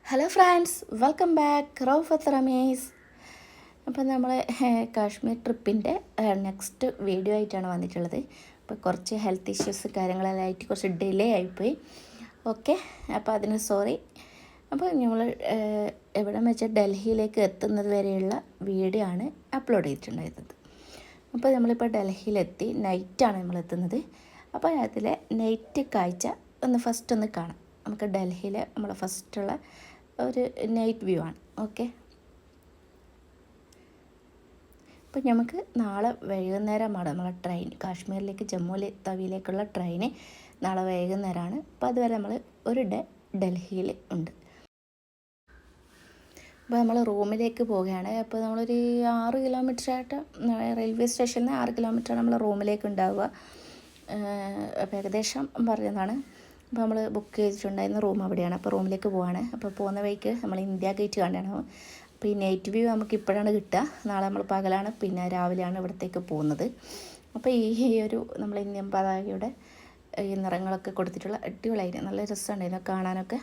Hello friends, welcome back Raufath Ramees. അപ്പോൾ നമ്മൾ Kashmir ട്രിപ്പിൻ്റെ next video ആയിട്ടാണ് വന്നിട്ടുള്ളത്. അപ്പോൾ കുറച്ച് ഹെൽത്ത് ഇഷ്യൂസ് കാര്യങ്ങളെല്ലാം ആയിട്ട് കുറച്ച് ഡിലേ ആയിപ്പോയി. ഓക്കെ, അപ്പോൾ അതിന് സോറി. അപ്പോൾ നമ്മൾ എവിടെ വെച്ചാൽ ഡൽഹിയിലേക്ക് എത്തുന്നത് വരെയുള്ള വീഡിയോ ആണ് അപ്ലോഡ് ചെയ്തിട്ടുണ്ടായിരുന്നത്. അപ്പോൾ നമ്മളിപ്പോൾ ഡൽഹിയിലെത്തി, നൈറ്റാണ് നമ്മൾ എത്തുന്നത്. അപ്പോൾ അതിലെ നൈറ്റ് കാഴ്ച ഫസ്റ്റ് ഒന്ന് കാണാം. നമുക്ക് ഡൽഹിയിലെ നമ്മൾ ഫസ്റ്റുള്ള ഒരു നൈറ്റ് വ്യൂ ആണ്. ഓക്കെ, അപ്പോൾ നമുക്ക് നാളെ വൈകുന്നേരമാണ് നമ്മളെ ട്രെയിൻ. കാശ്മീരിലേക്ക് ജമ്മു തവിയിലേക്കുള്ള ട്രെയിന് നാളെ വൈകുന്നേരമാണ്. അപ്പോൾ അതുവരെ നമ്മൾ ഒരു ഡേ ഡൽഹിയിൽ ഉണ്ട്. അപ്പോൾ നമ്മൾ റൂമിലേക്ക് പോവുകയാണ്. അപ്പോൾ നമ്മളൊരു 6 കിലോമീറ്റർ ആയിട്ട് റെയിൽവേ സ്റ്റേഷനിൽ നിന്ന് 6 കിലോമീറ്ററാണ് നമ്മൾ റൂമിലേക്ക് ഉണ്ടാവുക. അപ്പോൾ ഏകദേശം പറയുന്നതാണ്. അപ്പോൾ നമ്മൾ ബുക്ക് ചെയ്തിട്ടുണ്ടായിരുന്ന റൂം അവിടെയാണ്. അപ്പോൾ റൂമിലേക്ക് പോവാണ്. അപ്പോൾ പോകുന്ന വഴിക്ക് നമ്മൾ ഇന്ത്യ ഗേറ്റ് കണ്ടാണ്. അപ്പോൾ ഈ നൈറ്റ് വ്യൂ നമുക്ക് ഇപ്പോഴാണ് കിട്ടുക. നാളെ നമ്മൾ പകലാണ്, പിന്നെ രാവിലെയാണ് ഇവിടത്തേക്ക് പോകുന്നത്. അപ്പോൾ ഈ ഒരു നമ്മൾ ഇന്ത്യൻ പതാകയുടെ ഈ നിറങ്ങളൊക്കെ കൊടുത്തിട്ടുള്ള അടിപൊളിയായിരുന്നു, നല്ല രസമുണ്ടായിരുന്നു കാണാനൊക്കെ.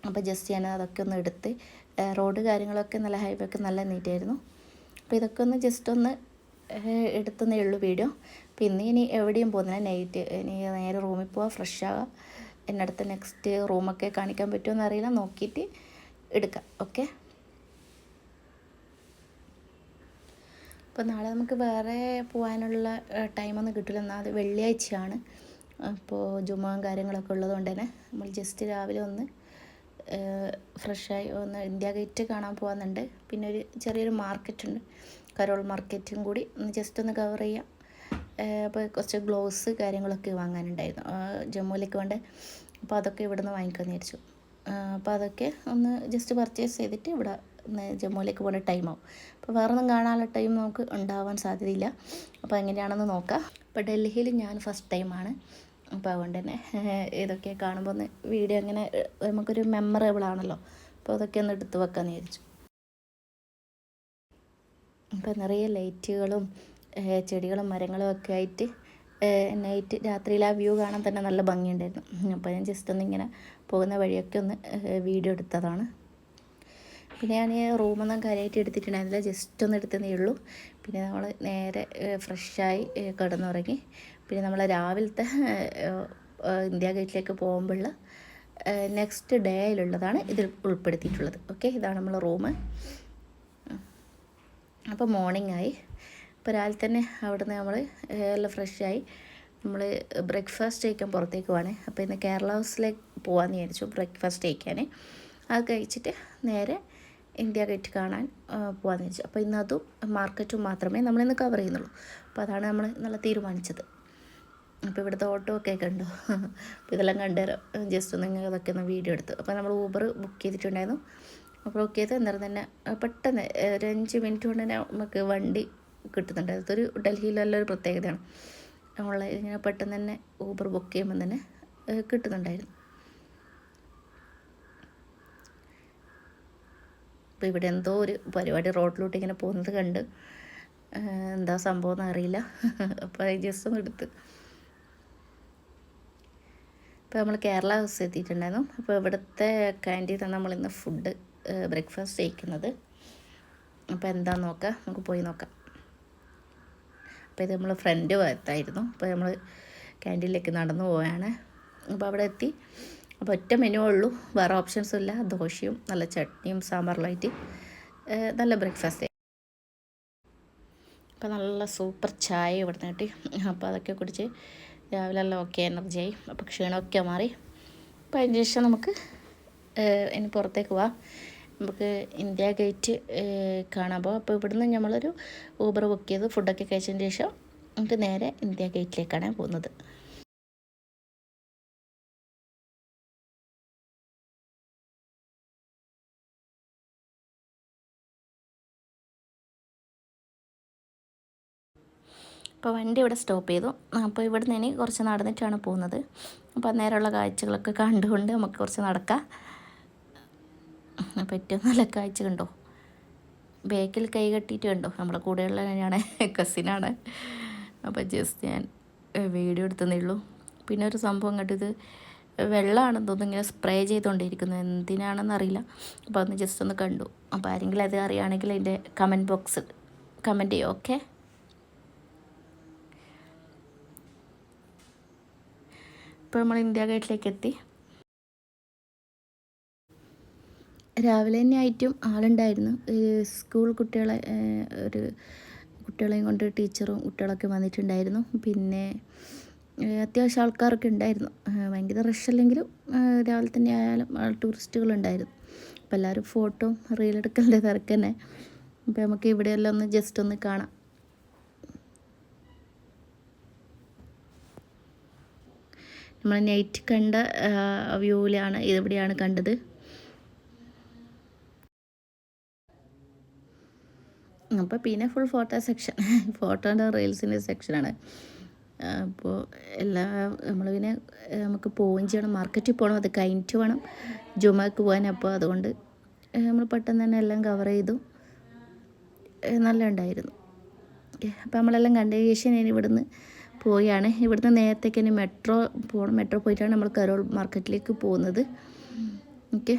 അപ്പോൾ ജസ്റ്റ് ഞാൻ അതൊക്കെ ഒന്ന് എടുത്ത്, റോഡ് കാര്യങ്ങളൊക്കെ നല്ല ഹൈവേ ഒക്കെ നല്ല നീറ്റായിരുന്നു. അപ്പോൾ ഇതൊക്കെ ഒന്ന് ജസ്റ്റ് ഒന്ന് എടുത്തതേ ഉള്ളൂ വീഡിയോ. പിന്നെ ഇനി എവിടെയും പോകുന്നില്ല, നൈറ്റ് ഇനി നേരെ റൂമിൽ പോവാം, ഫ്രഷ് ആവാം. എന്നടുത്ത് നെക്സ്റ്റ് റൂമൊക്കെ കാണിക്കാൻ പറ്റുമോ അറിയില്ല, നോക്കിയിട്ട് എടുക്കാം. ഓക്കെ, അപ്പോൾ നാളെ നമുക്ക് വേറെ പോകാനുള്ള ടൈമൊന്നും കിട്ടില്ല. എന്നാൽ അത് വെള്ളിയാഴ്ചയാണ്. അപ്പോൾ ജുമുഅയും കാര്യങ്ങളൊക്കെ ഉള്ളതുകൊണ്ട് തന്നെ നമ്മൾ ജസ്റ്റ് രാവിലെ ഒന്ന് ഫ്രഷായി ഒന്ന് ഇന്ത്യ ഗേറ്റ് കാണാൻ പോകുന്നുണ്ട്. പിന്നെ ഒരു ചെറിയൊരു മാർക്കറ്റ് ഉണ്ട്, കരോൾ മാർക്കറ്റും കൂടി ഒന്ന് ജസ്റ്റ് ഒന്ന് കവർ ചെയ്യാം. അപ്പോൾ കുറച്ച് ഗ്ലോവ്സ് കാര്യങ്ങളൊക്കെ വാങ്ങാനുണ്ടായിരുന്നു ജമ്മുവിലേക്ക് വേണ്ട. അപ്പോൾ അതൊക്കെ ഇവിടെ നിന്ന് വാങ്ങിക്കാമെന്ന് വിചാരിച്ചു. അപ്പോൾ അതൊക്കെ ഒന്ന് ജസ്റ്റ് പർച്ചേസ് ചെയ്തിട്ട് ഇവിടെ ജമ്മുവിലേക്ക് പോകേണ്ട ടൈമാവും. അപ്പോൾ വേറെ ഒന്നും കാണാനുള്ള ടൈം നമുക്ക് ഉണ്ടാവാൻ സാധ്യതയില്ല. അപ്പോൾ എങ്ങനെയാണെന്ന് നോക്കാം. അപ്പോൾ ഡൽഹിയിൽ ഞാൻ ഫസ്റ്റ് ടൈമാണ്. അപ്പോൾ അതുകൊണ്ട് തന്നെ ഇതൊക്കെ കാണുമ്പോൾ ഒന്ന് വീഡിയോ അങ്ങനെ നമുക്കൊരു മെമ്മറബിൾ ആണല്ലോ. അപ്പോൾ അതൊക്കെ ഒന്ന് എടുത്ത് വെക്കാമെന്ന് വിചാരിച്ചു. അപ്പോൾ നിറയെ ലൈറ്റുകളും ചെടികളും മരങ്ങളും ഒക്കെ ആയിട്ട് നൈറ്റ് രാത്രിയിൽ ആ വ്യൂ കാണാൻ തന്നെ നല്ല ഭംഗിയുണ്ടായിരുന്നു. അപ്പോൾ ഞാൻ ജസ്റ്റ് ഒന്ന് ഇങ്ങനെ പോകുന്ന വഴിയൊക്കെ ഒന്ന് വീഡിയോ എടുത്തതാണ്. പിന്നെ ഞാൻ റൂമൊന്നും കാര്യമായിട്ട് എടുത്തിട്ടുണ്ടായിരുന്നില്ല, ജസ്റ്റ് ഒന്ന് എടുത്തതേ ഉള്ളൂ. പിന്നെ നമ്മൾ നേരെ ഫ്രഷായി കിടന്നുറങ്ങി. പിന്നെ നമ്മൾ രാവിലത്തെ ഇന്ത്യ ഗേറ്റിലേക്ക് പോകുമ്പോഴുള്ള നെക്സ്റ്റ് ഡേയിലുള്ളതാണ് ഇതിൽ ഉൾപ്പെടുത്തിയിട്ടുള്ളത്. ഓക്കെ, ഇതാണ് നമ്മൾ റൂം. അപ്പോൾ മോർണിംഗ് ആയി. ഇപ്പോൾ രാവിലെ തന്നെ അവിടുന്ന് നമ്മൾ എല്ലാം ഫ്രഷായി നമ്മൾ ബ്രേക്ക്ഫാസ്റ്റ് കഴിക്കാൻ പുറത്തേക്ക് പോവാണ്. അപ്പോൾ ഇന്ന് കേരള ഹൗസിലേക്ക് പോകാമെന്ന് വിചാരിച്ചു ബ്രേക്ക്ഫാസ്റ്റ് കഴിക്കാൻ. അത് കഴിച്ചിട്ട് നേരെ ഇന്ത്യ ഗേറ്റ് കാണാൻ പോകാമെന്ന് വിചാരിച്ചു. അപ്പോൾ ഇന്ന് അതും മാർക്കറ്റും മാത്രമേ നമ്മളിന്ന് കവർ ചെയ്യുന്നുള്ളൂ. അപ്പോൾ അതാണ് നമ്മൾ നല്ല തീരുമാനിച്ചത്. അപ്പോൾ ഇവിടുത്തെ ഓട്ടോ ഒക്കെ കണ്ടു. അപ്പോൾ ഇതെല്ലാം കണ്ടുതരാം, ജസ്റ്റ് ഒന്ന് അതൊക്കെ ഒന്ന് വീഡിയോ എടുത്തു. അപ്പോൾ നമ്മൾ ഊബർ ബുക്ക് ചെയ്തിട്ടുണ്ടായിരുന്നു. അപ്പോൾ ബുക്ക് ചെയ്ത് അന്നേരം തന്നെ പെട്ടെന്ന് ഒരു 5 മിനിറ്റ് കൊണ്ട് തന്നെ നമുക്ക് വണ്ടി കിട്ടുന്നുണ്ട്. അതൊരു ഡൽഹിയിലുള്ളൊരു പ്രത്യേകതയാണ്. ഓൺലൈൻ ഇങ്ങനെ പെട്ടെന്ന് തന്നെ ഊബർ ബുക്ക് ചെയ്യുമ്പോൾ തന്നെ കിട്ടുന്നുണ്ടായിരുന്നു. അപ്പോൾ ഇവിടെ എന്തോ ഒരു പരിപാടി റോഡിലോട്ട് ഇങ്ങനെ പോകുന്നത് കണ്ട് എന്താ സംഭവം എന്ന് അറിയില്ല. അപ്പോൾ ജസ്റ്റ് ഒന്ന് എടുത്ത്. ഇപ്പോൾ നമ്മൾ കേരള ഹൗസ് എത്തിയിട്ടുണ്ടായിരുന്നു. അപ്പോൾ ഇവിടുത്തെ ക്യാൻറ്റീനാണ് നമ്മളിന്ന് ഫുഡ് ബ്രേക്ക്ഫാസ്റ്റ് കഴിക്കുന്നത്. അപ്പോൾ എന്താണെന്ന് നോക്കാം, നമുക്ക് പോയി നോക്കാം. അപ്പോൾ ഇത് നമ്മൾ ഫ്രണ്ട് ഭാഗത്തായിരുന്നു. അപ്പോൾ നമ്മൾ ക്യാൻറ്റീനിലേക്ക് നടന്നു പോവുകയാണ്. അപ്പോൾ അവിടെ എത്തി. അപ്പോൾ ഒറ്റ മെനു ഉള്ളൂ, വേറെ ഓപ്ഷൻസും ഇല്ല. ദോശയും നല്ല ചട്നിയും സാമ്പാറിലായിട്ട് നല്ല ബ്രേക്ക്ഫാസ്റ്റ്. അപ്പോൾ നല്ല സൂപ്പർ ചായ ഇവിടുന്ന് കിട്ടി. അപ്പോൾ അതൊക്കെ കുടിച്ച് രാവിലെ എല്ലാം ഓക്കെ എനർജിയായി. അപ്പോൾ ക്ഷീണമൊക്കെ മാറി. അപ്പോൾ അതിന് ശേഷം നമുക്ക് ഇനി പുറത്തേക്ക് പോവാം. നമുക്ക് ഇന്ത്യ ഗേറ്റ് കാണാൻ പോകാം. അപ്പോൾ ഇവിടുന്ന് നമ്മളൊരു ഊബർ ബുക്ക് ചെയ്ത് ഫുഡൊക്കെ കഴിച്ചതിന് ശേഷം നമുക്ക് നേരെ ഇന്ത്യ ഗേറ്റിലേക്കാണ് പോകുന്നത്. അപ്പോൾ വണ്ടി ഇവിടെ സ്റ്റോപ്പ് ചെയ്തു. അപ്പോൾ ഇവിടുന്ന് ഇനി കുറച്ച് നടന്നിട്ടാണ് പോകുന്നത്. അപ്പോൾ അന്നേരമുള്ള കാഴ്ചകളൊക്കെ കണ്ടുകൊണ്ട് നമുക്ക് കുറച്ച് നടക്കാം. അപ്പോൾ ഏറ്റവും നല്ല കാഴ്ച കണ്ടോ, ബാക്കിൽ കൈ കെട്ടിയിട്ട് കണ്ടോ, നമ്മളെ കൂടെയുള്ള ഞാൻ കസിനാണ്. അപ്പോൾ ജസ്റ്റ് ഞാൻ വീഡിയോ എടുത്തതേ ഉള്ളൂ. പിന്നെ ഒരു സംഭവം കണ്ടത് വെള്ളമാണെന്ന് തോന്നുന്നു ഇങ്ങനെ സ്പ്രേ ചെയ്തുകൊണ്ടിരിക്കുന്നത്, എന്തിനാണെന്നറിയില്ല. അപ്പോൾ ഒന്ന് ജസ്റ്റ് ഒന്ന് കണ്ടു. അപ്പോൾ ആരെങ്കിലും അത് അറിയുകയാണെങ്കിൽ അതിൻ്റെ കമൻറ്റ് ബോക്സ് കമൻറ്റ് ചെയ്യും. ഓക്കെ, ഇപ്പോൾ നമ്മൾ ഇന്ത്യ ഗേറ്റിലേക്ക് എത്തി. രാവിലെ തന്നെ ആയിട്ടും ആളുണ്ടായിരുന്നു. സ്കൂൾ കുട്ടികളെ കുട്ടികളെയും കൊണ്ട് ടീച്ചറും കുട്ടികളൊക്കെ വന്നിട്ടുണ്ടായിരുന്നു. പിന്നെ അത്യാവശ്യം ആൾക്കാരൊക്കെ ഉണ്ടായിരുന്നു. ഭയങ്കര റഷ് അല്ലെങ്കിലും രാവിലെ തന്നെ ആയാലും ടൂറിസ്റ്റുകളുണ്ടായിരുന്നു. അപ്പോൾ എല്ലാവരും ഫോട്ടോ റീലെടുക്കലിൻ്റെ തിരക്ക് തന്നെ. അപ്പോൾ നമുക്ക് ഇവിടെയെല്ലാം ഒന്ന് ജസ്റ്റ് ഒന്ന് കാണാം. നമ്മൾ നൈറ്റ് കണ്ട വ്യൂവിലാണ് ഇവിടെയാണ് കണ്ടത്. അപ്പോൾ പിന്നെ ഫുൾ ഫോട്ടോ സെക്ഷൻ, ഫോട്ടോൻ്റെ റീൽസിൻ്റെ സെക്ഷനാണ്. അപ്പോൾ നമ്മൾ പിന്നെ നമുക്ക് പോവുകയും ചെയ്യണം, മാർക്കറ്റിൽ പോകണം, അത് കഴിഞ്ഞിട്ട് വേണം ജുമക്ക് പോകാൻ. അപ്പോൾ അതുകൊണ്ട് നമ്മൾ പെട്ടെന്ന് തന്നെ എല്ലാം കവർ ചെയ്തു. നല്ല ഉണ്ടായിരുന്നു. അപ്പോൾ നമ്മളെല്ലാം കണ്ടതിന് ശേഷം ഞാൻ ഇവിടുന്ന് പോവുകയാണ്. ഇവിടുന്ന് നേരത്തേക്ക് ഇനി മെട്രോ പോകണം. മെട്രോ പോയിട്ടാണ് നമ്മൾ കരോൾ മാർക്കറ്റിലേക്ക് പോകുന്നത്. ഓക്കെ,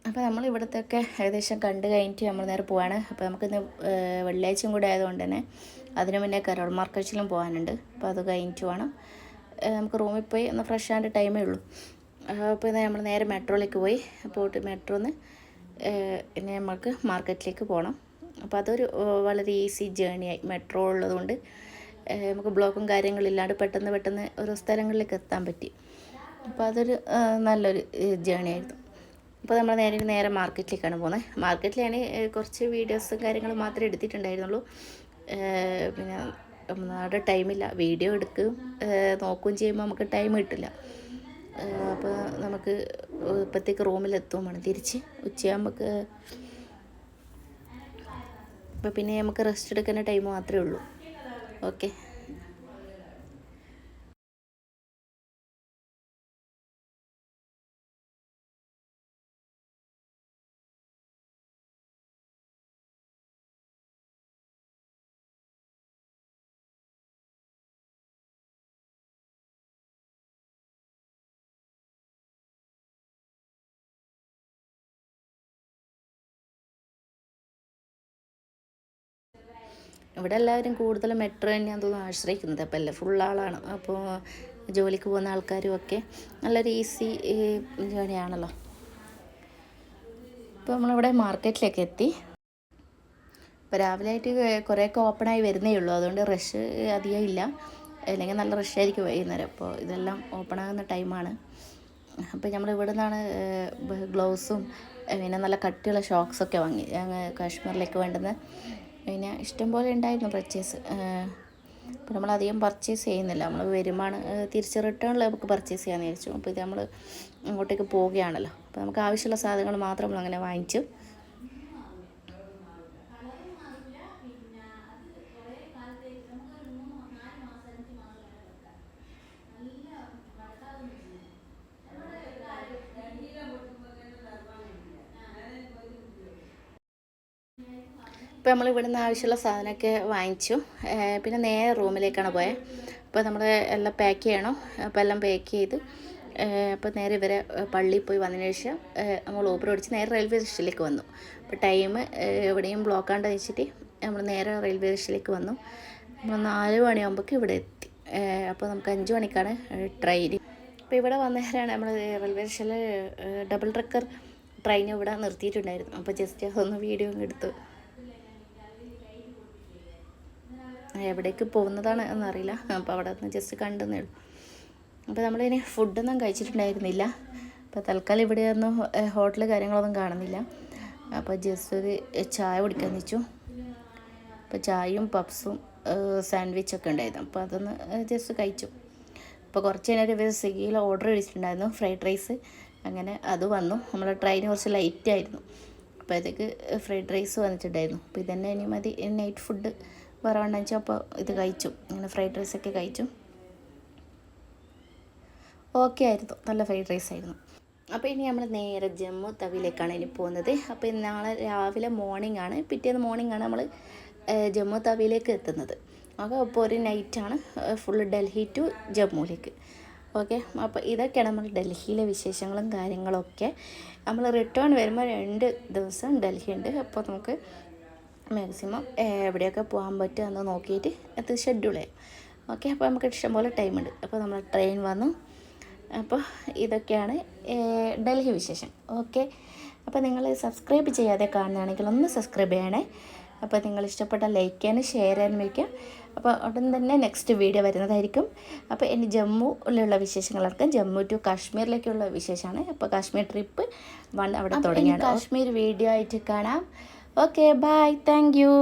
അപ്പോൾ നമ്മൾ ഇവിടത്തെയൊക്കെ ഏകദേശം കണ്ടു കഴിഞ്ഞിട്ട് നമ്മൾ നേരെ പോവാണ്. അപ്പോൾ നമുക്കിന്ന് വെള്ളിയാഴ്ചയും കൂടെ ആയതുകൊണ്ട് തന്നെ അതിന് മുന്നേ കരോൾ മാർക്കറ്റിലും പോകാനുണ്ട്. അപ്പോൾ അത് കഴിഞ്ഞിട്ട് വേണം നമുക്ക് റൂമിൽ പോയി ഒന്ന് ഫ്രഷ് ആവേണ്ട ടൈമേ ഉള്ളൂ. അപ്പോൾ നമ്മൾ നേരെ മെട്രോയിലേക്ക് പോയി. പോയിട്ട് മെട്രോന്ന് പിന്നെ നമുക്ക് മാർക്കറ്റിലേക്ക് പോകണം. അപ്പോൾ അതൊരു വളരെ ഈസി ജേണിയായി. മെട്രോ ഉള്ളതുകൊണ്ട് നമുക്ക് ബ്ലോക്കും കാര്യങ്ങളില്ലാണ്ട് പെട്ടെന്ന് ഓരോ സ്ഥലങ്ങളിലേക്ക് എത്താൻ പറ്റി. അപ്പോൾ അതൊരു നല്ലൊരു ജേണിയായിരുന്നു. അപ്പോൾ നമ്മൾ നേരെ മാർക്കറ്റിലേക്കാണ് പോകുന്നത്. മാർക്കറ്റിലാണ് കുറച്ച് വീഡിയോസും കാര്യങ്ങളും മാത്രമേ എടുത്തിട്ടുണ്ടായിരുന്നുള്ളൂ. പിന്നെ അവിടെ ടൈമില്ല, വീഡിയോ എടുക്കുകയും നോക്കുകയും ചെയ്യുമ്പോൾ നമുക്ക് ടൈം കിട്ടില്ല. അപ്പോൾ നമുക്ക് ഇപ്പോഴത്തേക്ക് റൂമിലെത്തും വേണം തിരിച്ച് ഉച്ചയാകുമ്പോൾ. അപ്പോൾ പിന്നെ നമുക്ക് റെസ്റ്റ് എടുക്കുന്ന ടൈം മാത്രമേ ഉള്ളൂ. ഓക്കെ, ഇവിടെ എല്ലാവരും കൂടുതലും മെട്രോ തന്നെയാണെന്ന് തോന്നുന്നു ആശ്രയിക്കുന്നത്. അപ്പോൾ എല്ലാം ഫുള്ളാളാണ്. അപ്പോൾ ജോലിക്ക് പോകുന്ന ആൾക്കാരും ഒക്കെ നല്ലൊരു ഈസി ജേണിയാണല്ലോ. ഇപ്പോൾ നമ്മളിവിടെ മാർക്കറ്റിലേക്ക് എത്തി. ഇപ്പോൾ രാവിലെ ആയിട്ട് കുറേയൊക്കെ ഓപ്പണായി വരുന്നേ ഉള്ളൂ, അതുകൊണ്ട് റഷ് അധികം ഇല്ല. അല്ലെങ്കിൽ നല്ല റഷായിരിക്കും വൈകുന്നേരം. അപ്പോൾ ഇതെല്ലാം ഓപ്പണാകുന്ന ടൈമാണ്. അപ്പോൾ നമ്മൾ ഇവിടെ നിന്നാണ് ഗ്ലൗസും പിന്നെ നല്ല കട്ടിയുള്ള ഷോക്സൊക്കെ വാങ്ങി കാശ്മീരിലേക്ക് വേണ്ടുന്ന. പിന്നെ ഇഷ്ടംപോലെ ഉണ്ടായിരുന്നു പർച്ചേസ്. അപ്പോൾ നമ്മളധികം പർച്ചേസ് ചെയ്യുന്നില്ല, നമ്മൾ വരുമാണ് തിരിച്ച് റിട്ടേണിൽ നമുക്ക് പർച്ചേസ് ചെയ്യാമെന്ന് വിചാരിച്ചു. അപ്പോൾ ഇത് നമ്മൾ അങ്ങോട്ടേക്ക് പോവുകയാണല്ലോ, അപ്പോൾ നമുക്ക് ആവശ്യമുള്ള സാധനങ്ങൾ മാത്രം നമ്മളങ്ങനെ വാങ്ങിച്ചു. ഇപ്പോൾ നമ്മൾ ഇവിടുന്ന് ആവശ്യമുള്ള സാധനമൊക്കെ വാങ്ങിച്ചു. പിന്നെ നേരെ റൂമിലേക്കാണ് പോയത്. അപ്പോൾ നമ്മൾ എല്ലാം പാക്ക് ചെയ്യണം. അപ്പോൾ എല്ലാം പാക്ക് ചെയ്ത് അപ്പോൾ നേരെ ഇവരെ പള്ളിയിൽ പോയി വന്നതിന് ശേഷം നമ്മൾ ഊബർ ഓടിച്ച് നേരെ റെയിൽവേ സ്റ്റേഷനിലേക്ക് വന്നു. അപ്പോൾ ടൈം എവിടെയും ബ്ലോക്കാണ്ട് വെച്ചിട്ട് നമ്മൾ നേരെ റെയിൽവേ സ്റ്റേഷനിലേക്ക് വന്നു. നമ്മൾ 4 മണിയാകുമ്പോഴേക്ക് ഇവിടെ എത്തി. അപ്പോൾ നമുക്ക് 5 മണിക്കാണ് ട്രെയിൻ. അപ്പോൾ ഇവിടെ വന്നേരാണ് നമ്മൾ റെയിൽവേ സ്റ്റേഷനിൽ ഡബിൾ ട്രക്കർ ട്രെയിൻ ഇവിടെ നിർത്തിയിട്ടുണ്ടായിരുന്നു. അപ്പോൾ ജസ്റ്റ് അതൊന്ന് വീഡിയോ എടുത്തു. എവിടേക്ക് പോകുന്നതാണ് എന്നറിയില്ല. അപ്പോൾ അവിടെ നിന്ന് ജസ്റ്റ് കണ്ടെന്നേ ഉള്ളൂ. അപ്പോൾ നമ്മളിനി ഫുഡൊന്നും കഴിച്ചിട്ടുണ്ടായിരുന്നില്ല. അപ്പോൾ തൽക്കാലം ഇവിടെയൊന്നും ഹോട്ടൽ കാര്യങ്ങളൊന്നും കാണുന്നില്ല. അപ്പോൾ ജസ്റ്റ് ഒരു ചായ കുടിക്കാൻ വെച്ചു. അപ്പോൾ ചായയും പപ്സും സാൻഡ്വിച്ചൊക്കെ ഉണ്ടായിരുന്നു. അപ്പോൾ അതൊന്ന് ജസ്റ്റ് കഴിച്ചു. അപ്പോൾ കുറച്ച് നേരം ഒരു സ്വിഗ്ഗിയിൽ ഓർഡർ ചെയ്തിട്ടുണ്ടായിരുന്നു ഫ്രൈഡ് റൈസ്. അങ്ങനെ അത് വന്നു. നമ്മളെ ട്രെയിൻ കുറച്ച് ലൈറ്റായിരുന്നു, അപ്പോൾ അതൊക്കെ ഫ്രൈഡ് റൈസ് വന്നിട്ടുണ്ടായിരുന്നു. അപ്പോൾ ഇതന്നെ ഇനി മതി നൈറ്റ് ഫുഡ് വേറെ വേണ്ടെന്ന് വെച്ചാൽ അപ്പോൾ ഇത് കഴിച്ചു. അങ്ങനെ ഫ്രൈഡ് റൈസൊക്കെ കഴിച്ചു. ഓക്കെ ആയിരുന്നു, നല്ല ഫ്രൈഡ് റൈസ് ആയിരുന്നു. അപ്പോൾ ഇനി നമ്മൾ നേരെ ജമ്മു തവിയിലേക്കാണ് ഇനി പോകുന്നത്. അപ്പോൾ നാളെ രാവിലെ മോർണിംഗ് ആണ്, പിറ്റേന്ന് മോർണിംഗ് ആണ് നമ്മൾ ജമ്മു തവിയിലേക്ക് എത്തുന്നത്. ഓക്കെ, അപ്പോൾ ഒരു നൈറ്റാണ് ഫുള്ള് ഡൽഹി ടു ജമ്മുവിലേക്ക്. ഓക്കെ, അപ്പോൾ ഇതൊക്കെയാണ് നമ്മൾ ഡൽഹിയിലെ വിശേഷങ്ങളും കാര്യങ്ങളൊക്കെ. നമ്മൾ റിട്ടേൺ വരുമ്പോൾ 2 ദിവസം ഡൽഹി ഉണ്ട്. അപ്പോൾ നമുക്ക് മാക്സിമം എവിടെയൊക്കെ പോകാൻ പറ്റുക എന്ന് നോക്കിയിട്ട് അത് ഷെഡ്യൂൾ ചെയ്യാം. ഓക്കെ, അപ്പോൾ നമുക്ക് ഇഷ്ടംപോലെ ടൈമുണ്ട്. അപ്പോൾ നമ്മൾ ട്രെയിൻ വന്നു. അപ്പോൾ ഇതൊക്കെയാണ് ഡൽഹി വിശേഷം. ഓക്കെ, അപ്പോൾ നിങ്ങൾ സബ്സ്ക്രൈബ് ചെയ്യാതെ കാണുകയാണെങ്കിൽ ഒന്ന് സബ്സ്ക്രൈബ് ചെയ്യണേ. അപ്പോൾ നിങ്ങൾ ഇഷ്ടപ്പെട്ട ലൈക്ക് ചെയ്യാനും ഷെയർ ചെയ്യാനും വയ്ക്കാം. അപ്പോൾ ഉടൻ തന്നെ നെക്സ്റ്റ് വീഡിയോ വരുന്നതായിരിക്കും. അപ്പോൾ ഇനി ജമ്മുവിലുള്ള വിശേഷങ്ങളടക്കം ജമ്മു ടു കാശ്മീരിലേക്കുള്ള വിശേഷമാണ്. അപ്പോൾ കാശ്മീർ ട്രിപ്പ് 1 അവിടെ തുടങ്ങിയാണ്. കാശ്മീർ വീഡിയോ ആയിട്ട് കാണാം. Okay, bye, thank U.